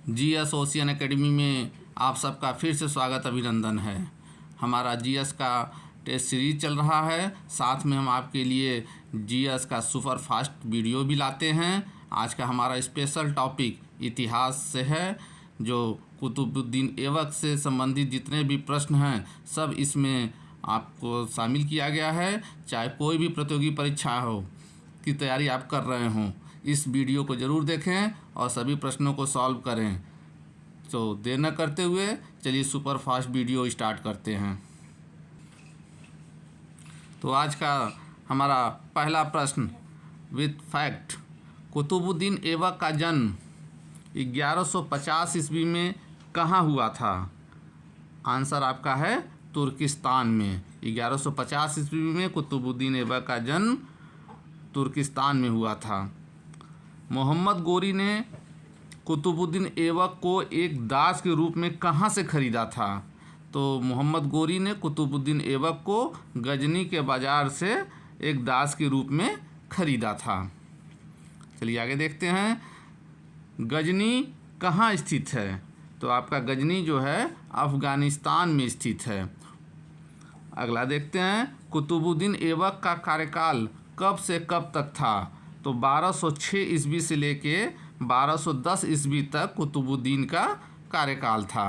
GS ocean academy में आप सबका फिर से स्वागत अभिनंदन है। हमारा जीएस का टेस्ट सीरीज चल रहा है, साथ में हम आपके लिए जीएस का सुपर फास्ट वीडियो भी लाते हैं। आज का हमारा स्पेशल टॉपिक इतिहास से है, जो कुतुबुद्दीन ऐबक से संबंधित जितने भी प्रश्न हैं सब इसमें आपको शामिल किया गया है। चाहे कोई भी प्रतियोगी परीक्षा हो की तैयारी आप कर रहे हों, इस वीडियो को ज़रूर देखें और सभी प्रश्नों को सॉल्व करें। तो देर न करते हुए चलिए सुपर फास्ट वीडियो स्टार्ट करते हैं। तो आज का हमारा पहला प्रश्न विथ फैक्ट, कुतुबुद्दीन ऐबक का जन्म 1150 ईस्वी में कहाँ हुआ था? आंसर आपका है तुर्किस्तान में। 1150 ईस्वी में कुतुबुद्दीन ऐबक का जन्म तुर्किस्तान में हुआ था। मोहम्मद गोरी ने कुतुबुद्दीन ऐबक को एक दास के रूप में कहाँ से खरीदा था? तो मोहम्मद गोरी ने कुतुबुद्दीन ऐबक को गजनी के बाज़ार से एक दास के रूप में खरीदा था। चलिए आगे देखते हैं। गजनी कहाँ स्थित है? तो आपका गजनी जो है अफ़गानिस्तान में स्थित है। अगला देखते हैं, कुतुबुद्दीन ऐबक का कार्यकाल कब से कब तक था? तो 1206 ईस्वी से लेके 1210 ईस्वी तक कुतुबुद्दीन का कार्यकाल था।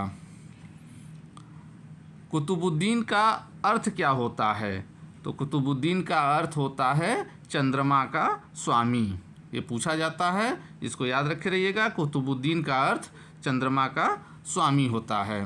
कुतुबुद्दीन का अर्थ क्या होता है? तो कुतुबुद्दीन का अर्थ होता है चंद्रमा का स्वामी। ये पूछा जाता है, इसको याद रखे रहिएगा। कुतुबुद्दीन का अर्थ चंद्रमा का स्वामी होता है।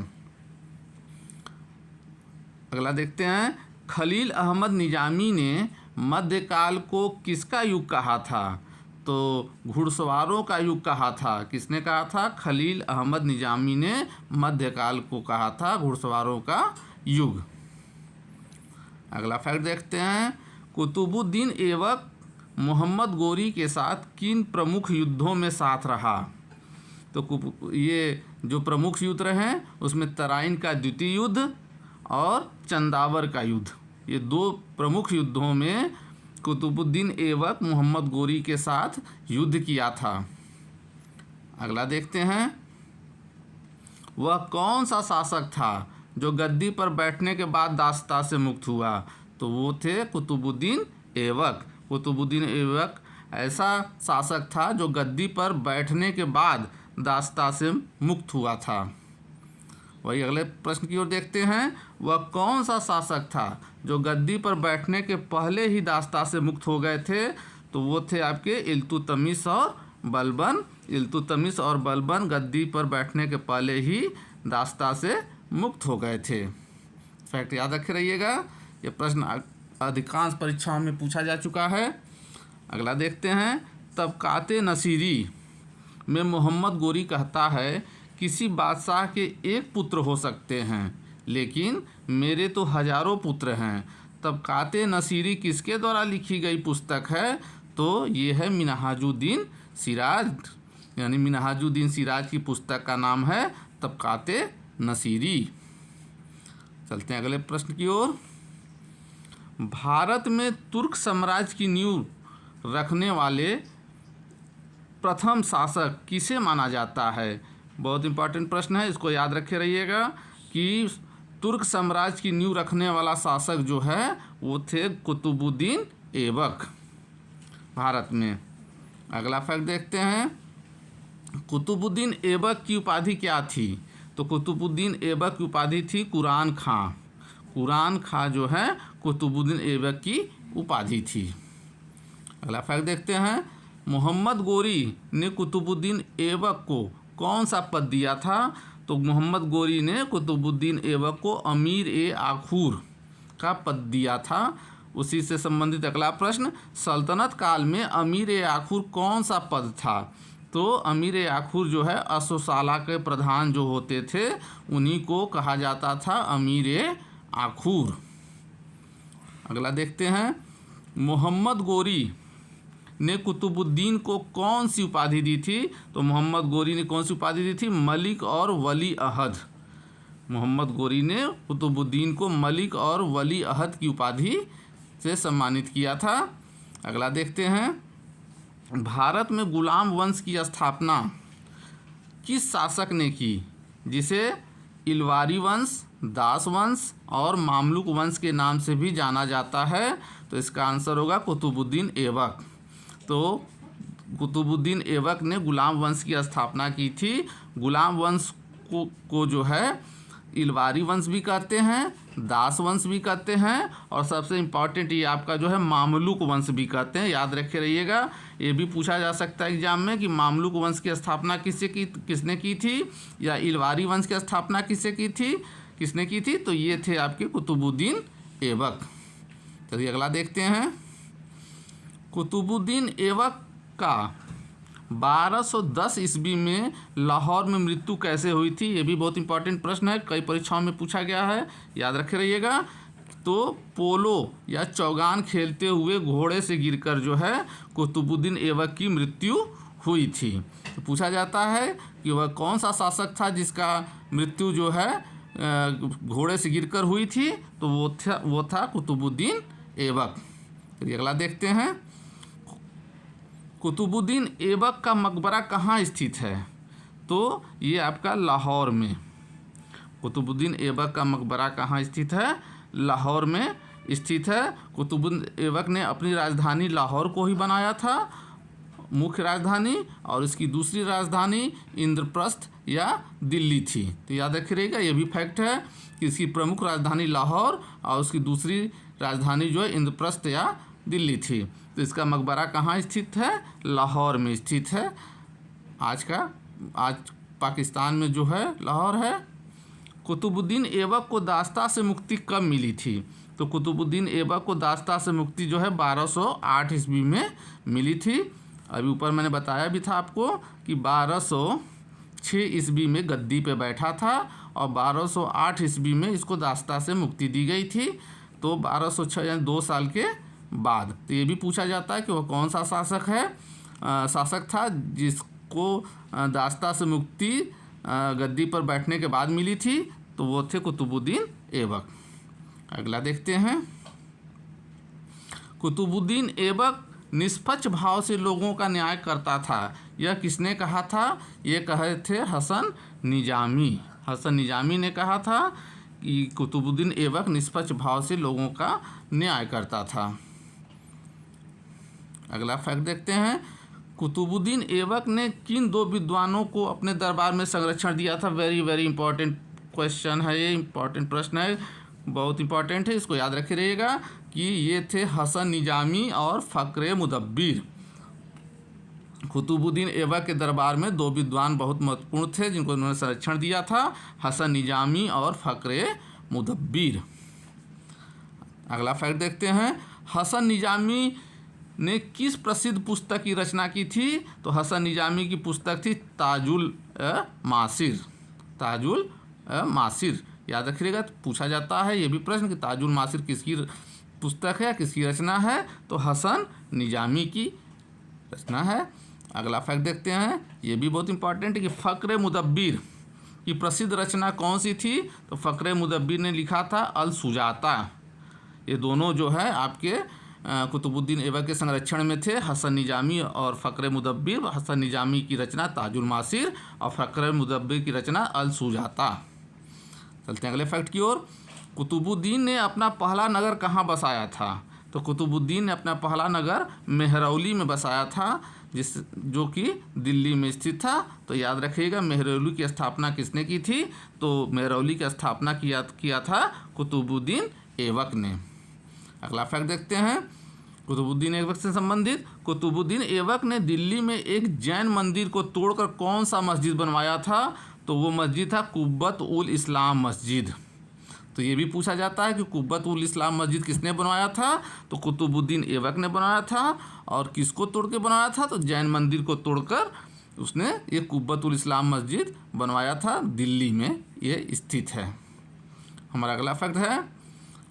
अगला देखते हैं, खलील अहमद निजामी ने मध्यकाल को किसका युग कहा था? तो घुड़सवारों का युग कहा था। किसने कहा था? खलील अहमद निजामी ने मध्यकाल को कहा था घुड़सवारों का युग। अगला फैक्ट देखते हैं, कुतुबुद्दीन ऐबक मोहम्मद गोरी के साथ किन प्रमुख युद्धों में साथ रहा? तो ये जो प्रमुख युद्ध रहे उसमें तराइन का द्वितीय युद्ध और चंदावर का युद्ध, ये दो प्रमुख युद्धों में कुतुबुद्दीन ऐबक मोहम्मद गोरी के साथ युद्ध किया था। अगला देखते हैं, वह कौन सा शासक था जो गद्दी पर बैठने के बाद दासता से मुक्त हुआ? तो वो थे कुतुबुद्दीन ऐबक। कुतुबुद्दीन ऐबक ऐसा शासक था जो गद्दी पर बैठने के बाद दासता से मुक्त हुआ था। वही अगले प्रश्न की ओर देखते हैं, वह कौन सा शासक था जो गद्दी पर बैठने के पहले ही दासता से मुक्त हो गए थे? तो वो थे आपके इल्तुतमिश और बलबन। इल्तुतमिश और बलबन गद्दी पर बैठने के पहले ही दासता से मुक्त हो गए थे। फैक्ट याद रखे रहिएगा, ये प्रश्न अधिकांश परीक्षाओं में पूछा जा चुका है। अगला देखते हैं, तबकाते नसीरी में मोहम्मद गोरी कहता है, किसी बादशाह के एक पुत्र हो सकते हैं लेकिन मेरे तो हजारों पुत्र हैं। तबकाते नसीरी किसके द्वारा लिखी गई पुस्तक है? तो ये है मिनहाजुद्दीन सिराज, यानी मिनहाजुद्दीन सिराज की पुस्तक का नाम है तबकाते नसीरी। चलते हैं अगले प्रश्न की ओर। भारत में तुर्क साम्राज्य की नींव रखने वाले प्रथम शासक किसे माना जाता है? बहुत इंपॉर्टेंट प्रश्न है, इसको याद रखे रहिएगा कि तुर्क साम्राज्य की नींव रखने वाला शासक जो है वो थे कुतुबुद्दीन ऐबक भारत में। अगला फैक्ट देखते हैं, कुतुबुद्दीन ऐबक की उपाधि क्या थी? तो कुतुबुद्दीन ऐबक की उपाधि थी कुरान खां। कुरान खां जो है कुतुबुद्दीन ऐबक की उपाधि थी। अगला फैक्ट देखते हैं, मोहम्मद गोरी ने कुतुबुद्दीन ऐबक को कौन सा पद दिया था? तो मोहम्मद गोरी ने कुतुबुद्दीन ऐबक को अमीर ए आखूर का पद दिया था। उसी से संबंधित अगला प्रश्न, सल्तनत काल में अमीर ए आखूर कौन सा पद था? तो अमीर ए आखूर जो है अशोशाला के प्रधान जो होते थे उन्हीं को कहा जाता था अमीर ए आखूर। अगला देखते हैं, मोहम्मद गोरी ने कुतुबुद्दीन को कौन सी उपाधि दी थी? तो मोहम्मद गोरी ने कौन सी उपाधि दी थी? मलिक और वली अहद। मोहम्मद गोरी ने कुतुबुद्दीन को मलिक और वली अहद की उपाधि से सम्मानित किया था। अगला देखते हैं, भारत में गुलाम वंश की स्थापना किस शासक ने की, जिसे इलवारी वंश, दास वंश और मामलुक वंश के नाम से भी जाना जाता है? तो इसका आंसर होगा कुतुबुद्दीन ऐबक। तो कुतुबुद्दीन ऐबक ने गुलाम वंश की स्थापना की थी। गुलाम वंश को जो है इलवारी वंश भी कहते हैं, दास वंश भी कहते हैं, और सबसे इम्पॉर्टेंट ये आपका जो है मामलुक वंश भी कहते हैं। याद रखे रहिएगा, ये भी पूछा जा सकता है एग्जाम में कि मामलुक वंश की स्थापना किसने की थी, या इलवारी वंश की स्थापना किसने की थी? तो ये थे आपके कुतुबुद्दीन ऐबक। चलिए अगला देखते हैं। कुतुबुद्दीन ऐबक का 1210 ईस्वी में लाहौर में मृत्यु कैसे हुई थी? ये भी बहुत इंपॉर्टेंट प्रश्न है, कई परीक्षाओं में पूछा गया है, याद रखे रहिएगा। तो पोलो या चौगान खेलते हुए घोड़े से गिरकर जो है कुतुबुद्दीन ऐबक की मृत्यु हुई थी। तो पूछा जाता है कि वह कौन सा शासक था जिसका मृत्यु जो है घोड़े से गिरकर हुई थी? तो वो था कुतुबुद्दीन ऐबक। चलिए अगला देखते हैं। कुतुबुद्दीन ऐबक का मकबरा कहाँ स्थित है? तो ये आपका लाहौर में। कुतुबुद्दीन ऐबक का मकबरा कहाँ स्थित है? लाहौर में स्थित है। कुतुबुद्दीन ऐबक ने अपनी राजधानी लाहौर को ही बनाया था, मुख्य राजधानी, और इसकी दूसरी राजधानी इंद्रप्रस्थ या दिल्ली थी। तो याद रखिएगा, ये भी फैक्ट है कि इसकी प्रमुख राजधानी लाहौर और उसकी दूसरी राजधानी जो है इंद्रप्रस्थ या दिल्ली थी। तो इसका मकबरा कहाँ स्थित है? लाहौर में स्थित है। आज पाकिस्तान में जो है लाहौर है। कुतुबुद्दीन ऐबक को दास्ता से मुक्ति कब मिली थी? तो कुतुबुद्दीन ऐबक को दास्ता से मुक्ति जो है 1208 ईस्वी में मिली थी। अभी ऊपर मैंने बताया भी था आपको कि 1206 ईस्वी में गद्दी पे बैठा था और 1208 ईस्वी में इसको दास्ता से मुक्ति दी गई थी। तो 1206 यानी 2 साल के बाद। तो ये भी पूछा जाता है कि वह कौन सा शासक था जिसको दास्ता से मुक्ति गद्दी पर बैठने के बाद मिली थी? तो वो थे कुतुबुद्दीन ऐबक। अगला देखते हैं। कुतुबुद्दीन ऐबक निष्पक्ष भाव से लोगों का न्याय करता था, यह किसने कहा था? ये कहे थे हसन निजामी। हसन निजामी ने कहा था कि कुतुबुद्दीन ऐबक निष्पक्ष भाव से लोगों का न्याय करता था। अगला फैक्ट देखते हैं। कुतुबुद्दीन ऐबक ने किन 2 विद्वानों को अपने दरबार में संरक्षण दिया था? वेरी वेरी इंपॉर्टेंट क्वेश्चन है, ये इंपॉर्टेंट प्रश्न है, बहुत इंपॉर्टेंट है, इसको याद रखे रहिएगा कि ये थे हसन निजामी और फ़क्र मुदब्बिर। कुतुबुद्दीन ऐबक के दरबार में 2 विद्वान बहुत महत्वपूर्ण थे जिनको उन्होंने संरक्षण दिया था, हसन निजामी और फ़क्र मुदब्बिर। अगला फैक्ट देखते हैं। हसन निजामी ने किस प्रसिद्ध पुस्तक की रचना की थी? तो हसन निजामी की पुस्तक थी ताजुल मासिर। ताजुल मासिर याद रखिएगा, पूछा जाता है ये भी प्रश्न कि ताजुल मासिर किसकी पुस्तक है, किसकी रचना है? तो हसन निजामी की रचना है। अगला फैक्ट देखते हैं, ये भी बहुत इंपॉर्टेंट है कि फ़क्र मुदब्बिर की प्रसिद्ध रचना कौन सी थी? तो फ़क्र मुदब्बिर ने लिखा था अल सुजाता। ये दोनों जो है आपके कुतुबुद्दीन ऐबक के संरक्षण में थे, हसन निजामी और फ़क्र मुदब्बिर। हसन निजामी की रचना ताजुल मासिर और फ़क्र मुदब्बिर की रचना अल सुजाता। चलते हैं अगले फैक्ट की ओर। कुतुबुद्दीन ने अपना पहला नगर कहाँ बसाया था? तो कुतुबुद्दीन ने अपना पहला नगर मेहरौली में बसाया था, जो कि दिल्ली में स्थित था। तो याद रखिएगा, मेहरौली की स्थापना किसने की थी? तो मेहरौली की स्थापना किया था कुतुबुद्दीन ऐबक ने। अगला फैक्ट देखते हैं कुतुबुद्दीन ऐबक से संबंधित। कुतुबुद्दीन ऐबक ने दिल्ली में एक जैन मंदिर को तोड़कर कौन सा मस्जिद बनवाया था? तो वो मस्जिद था कुब्बत उल इस्लाम मस्जिद। तो ये भी पूछा जाता है कि कुब्बत उल इस्लाम मस्जिद किसने बनवाया था? तो कुतुबुद्दीन ऐबक ने बनवाया था। और किसको तोड़ के बनवाया था? तो जैन मंदिर को तोड़कर उसने ये कुब्बत उल इस्लाम मस्जिद बनवाया था, दिल्ली में ये स्थित है। हमारा अगला फैक्ट है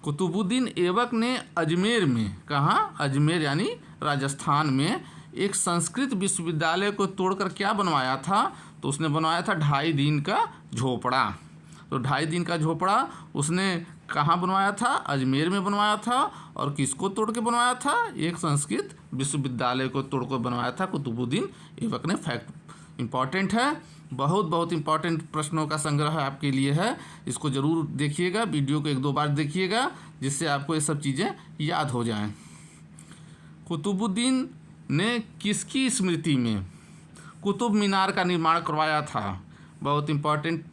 कुतुबुद्दीन ऐबक ने अजमेर में, कहाँ? अजमेर यानी राजस्थान में एक संस्कृत विश्वविद्यालय को तोड़कर क्या बनवाया था? तो उसने बनवाया था 2.5 दिन का झोपड़ा। तो 2.5 दिन का झोपड़ा उसने कहाँ बनवाया था? अजमेर में बनवाया था। और किसको तोड़ के बनवाया था? एक संस्कृत विश्वविद्यालय को तोड़कर बनवाया था कुतुबुद्दीन ऐबक ने। फैक्ट इम्पॉर्टेंट है, बहुत बहुत इम्पॉर्टेंट प्रश्नों का संग्रह आपके लिए है। इसको ज़रूर देखिएगा, वीडियो को 1-2 बार देखिएगा, जिससे आपको ये सब चीज़ें याद हो जाएं। कुतुबुद्दीन ने किसकी स्मृति में कुतुब मीनार का निर्माण करवाया था? बहुत इम्पॉर्टेंट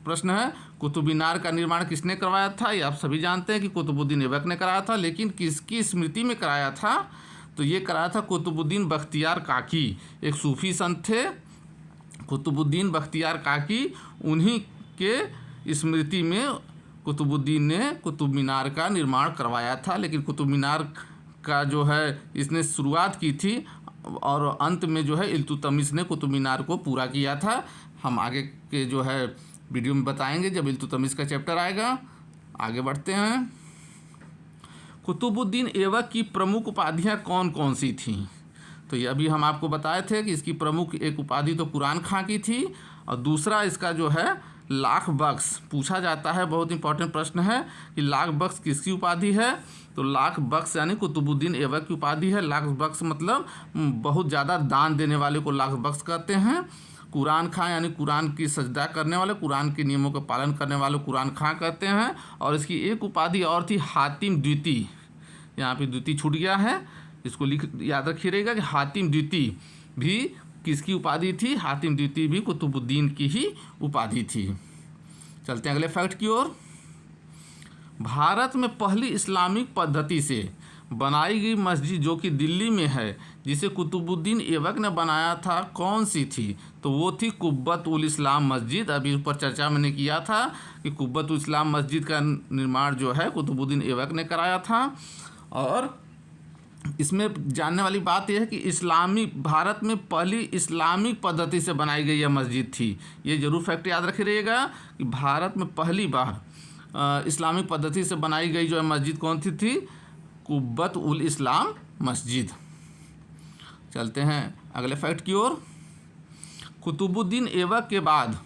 प्रश्न है। कुतुब मीनार का निर्माण किसने करवाया था? ये आप सभी जानते हैं कि कुतुबुद्दीन ऐबक ने कराया था, लेकिन किसकी स्मृति में कराया था? तो ये कराया था कुतुबुद्दीन बख्तियार काकी, एक सूफी संत थे कुतुबुद्दीन बख्तियार काकी, उन्हीं के स्मृति में कुतुबुद्दीन ने कुतुब मीनार का निर्माण करवाया था। लेकिन कुतुब मीनार का जो है इसने शुरुआत की थी और अंत में जो है इल्तुतमिश ने कुतुब मीनार को पूरा किया था। हम आगे के जो है वीडियो में बताएंगे जब इल्तुतमिश का चैप्टर आएगा। आगे बढ़ते हैं। कुतुबुद्दीन ऐबक की प्रमुख उपाधियाँ कौन कौन सी थीं? तो ये अभी हम आपको बताए थे कि इसकी प्रमुख एक उपाधि तो कुरान खां की थी, और दूसरा इसका जो है लाख बख्श पूछा जाता है। बहुत इंपॉर्टेंट प्रश्न है कि लाख बख्श किसकी उपाधि है? तो लाख बख्श यानी कुतुबुद्दीन ऐबक की उपाधि है। लाख बख्श मतलब बहुत ज़्यादा दान देने वाले को लाख बख्श कहते हैं। कुरान खां यानी कुरान की सजदा करने वाले, कुरान के नियमों का पालन करने वाले कुरान खां कहते हैं। और इसकी एक उपाधि और थी हातिम द्वितीय, यहाँ पे द्वितीय छूट गया है, इसको याद रखिएगा कि हातिम द्वितीय भी किसकी उपाधि थी? हातिम द्वितीय भी कुतुबुद्दीन की ही उपाधि थी। चलते हैं अगले फैक्ट की ओर। भारत में पहली इस्लामिक पद्धति से बनाई गई मस्जिद जो कि दिल्ली में है, जिसे कुतुबुद्दीन ऐबक ने बनाया था, कौन सी थी? तो वो थी कुब्बत उल इस्लाम मस्जिद। अभी ऊपर चर्चा मैंने किया था कि कुब्बत उल इस्लाम मस्जिद का निर्माण जो है कुतुबुद्दीन ऐबक ने कराया था। और इसमें जानने वाली बात यह है कि भारत में पहली इस्लामिक पद्धति से बनाई गई यह मस्जिद थी। ये जरूर फैक्ट याद रखिएगा कि भारत में पहली बार इस्लामिक पद्धति से बनाई गई जो है मस्जिद कौन सी थी? कुब्बत उल इस्लाम मस्जिद। चलते हैं अगले फैक्ट की ओर। कुतुबुद्दीन ऐबक के बाद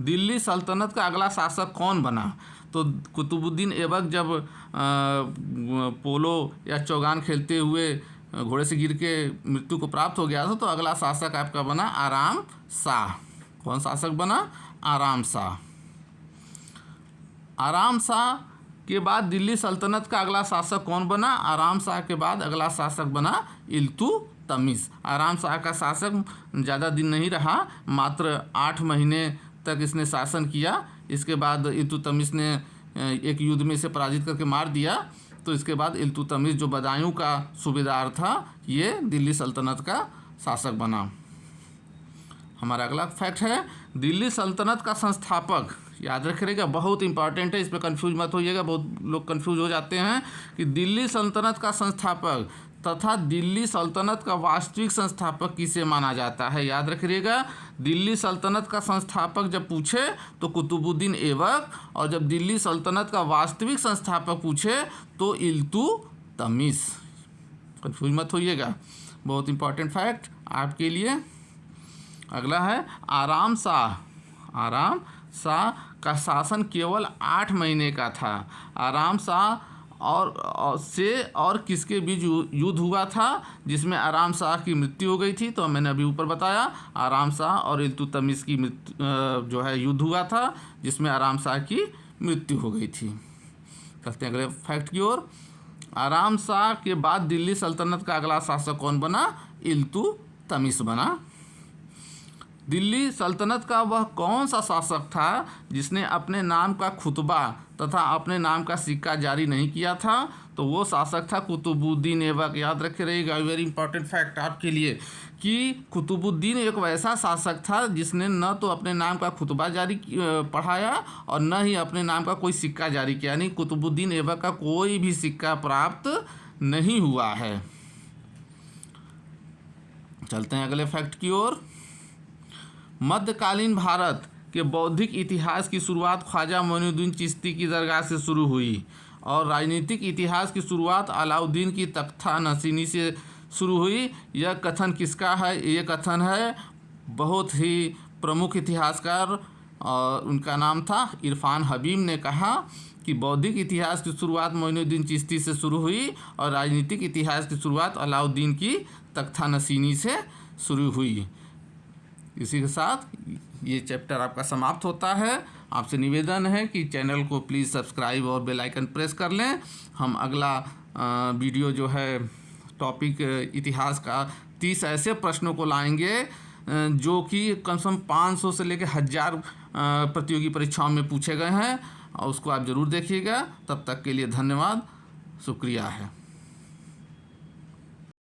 दिल्ली सल्तनत का अगला शासक कौन बना? तो कुतुबुद्दीन ऐबक जब पोलो या चौगान खेलते हुए घोड़े से गिर के मृत्यु को प्राप्त हो गया था, तो अगला शासक आपका बना आराम शाह। कौन शासक बना? आराम शाह। आराम शाह के बाद दिल्ली सल्तनत का अगला शासक कौन बना? आराम शाह के बाद अगला शासक बना इल्तुतमिश। आराम शाह का शासक ज़्यादा दिन नहीं रहा, मात्र 8 महीने तक इसने शासन किया। इसके बाद इल्तुतमिश ने एक युद्ध में इसे पराजित करके मार दिया। तो इसके बाद इल्तुतमिश जो बदायूं का सूबेदार था, ये दिल्ली सल्तनत का शासक बना। हमारा अगला फैक्ट है दिल्ली सल्तनत का संस्थापक। याद रखिएगा, बहुत इंपॉर्टेंट है, इस पर कंफ्यूज मत होइएगा। बहुत लोग कंफ्यूज हो जाते हैं कि दिल्ली सल्तनत का संस्थापक तथा दिल्ली सल्तनत का वास्तविक संस्थापक किसे माना जाता है? याद रखिएगा, दिल्ली सल्तनत का संस्थापक जब पूछे तो कुतुबुद्दीन ऐबक, और जब दिल्ली सल्तनत का वास्तविक संस्थापक पूछे तो इल्तुतमिश। कंफ्यूज मत होइएगा, बहुत इंपॉर्टेंट फैक्ट आपके लिए। अगला है आराम शाह। आराम शाह का शासन केवल 8 महीने का था। आराम शाह और किसके बीच युद्ध हुआ था जिसमें आराम शाह की मृत्यु हो गई थी? तो मैंने अभी ऊपर बताया, आराम शाह और इल्तुतमिश की जो है युद्ध हुआ था जिसमें आराम शाह की मृत्यु हो गई थी। चलते हैं अगले फैक्ट की ओर। आराम शाह के बाद दिल्ली सल्तनत का अगला शासक कौन बना? इल्तुतमिश बना। दिल्ली सल्तनत का वह कौन सा शासक था जिसने अपने नाम का खुतबा तथा अपने नाम का सिक्का जारी नहीं किया था? तो वो शासक था कुतुबुद्दीन ऐबक। याद रखे रहिएगा, वेरी इंपॉर्टेंट फैक्ट आपके लिए कि कुतुबुद्दीन एक वैसा शासक था जिसने न तो अपने नाम का खुतबा जारी पढ़ाया और न ही अपने नाम का कोई सिक्का जारी किया। यानी कुतुबुद्दीन ऐबक का कोई भी सिक्का प्राप्त नहीं हुआ है। चलते हैं अगले फैक्ट की ओर। मध्यकालीन भारत के बौद्धिक इतिहास की शुरुआत ख्वाजा मोइनुद्दीन चिश्ती की दरगाह से शुरू हुई, और राजनीतिक इतिहास की शुरुआत अलाउद्दीन की तख्ता नसीनी से शुरू हुई। यह कथन किसका है? ये कथन है बहुत ही प्रमुख इतिहासकार, और उनका नाम था इरफान हबीब ने कहा कि बौद्धिक इतिहास की शुरुआत मोइनुद्दीन चिश्ती से शुरू हुई और राजनीतिक इतिहास की शुरुआत अलाउद्दीन की तख्ता नसीनी से शुरू हुई। इसी के साथ ये चैप्टर आपका समाप्त होता है। आपसे निवेदन है कि चैनल को प्लीज़ सब्सक्राइब और बेल आइकन प्रेस कर लें। हम अगला वीडियो जो है टॉपिक इतिहास का 30 ऐसे प्रश्नों को लाएंगे जो कि कम से कम 500 से लेकर 1000 प्रतियोगी परीक्षाओं में पूछे गए हैं, और उसको आप ज़रूर देखिएगा। तब तक के लिए धन्यवाद, शुक्रिया है।